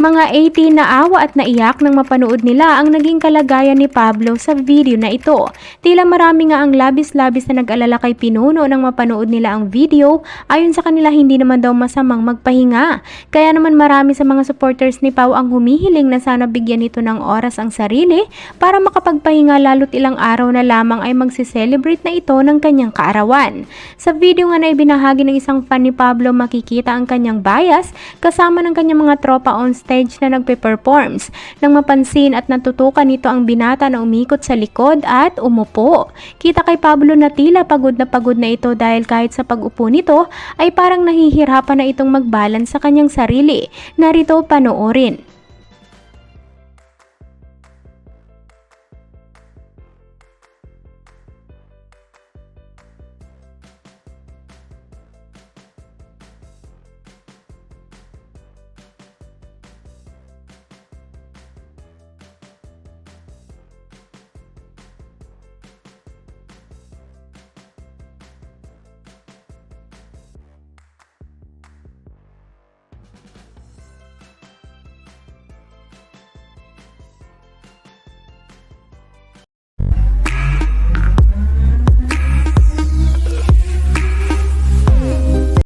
Mga 18 na awa at naiyak nang mapanood nila ang naging kalagayan ni Pablo sa video na ito. Tila marami nga ang labis-labis na nag-alala kay Pinuno nang mapanood nila ang video. Ayon sa kanila, hindi naman daw masamang magpahinga. Kaya naman marami sa mga supporters ni Pau ang humihiling na sana bigyan nito ng oras ang sarili para makapagpahinga, lalo't ilang araw na lamang ay magse-celebrate na ito ng kanyang kaarawan. Sa video nga na ibinahagi ng isang fan ni Pablo, makikita ang kanyang bias kasama ng kanyang mga tropa on stage na nagpe-performs. Nang mapansin at natutukan nito ang binata na umikot sa likod at umupo. Kita kay Pablo na tila pagod na ito dahil kahit sa pag-upo nito ay parang nahihirapan na itong mag-balance sa kanyang sarili. Narito panoorin.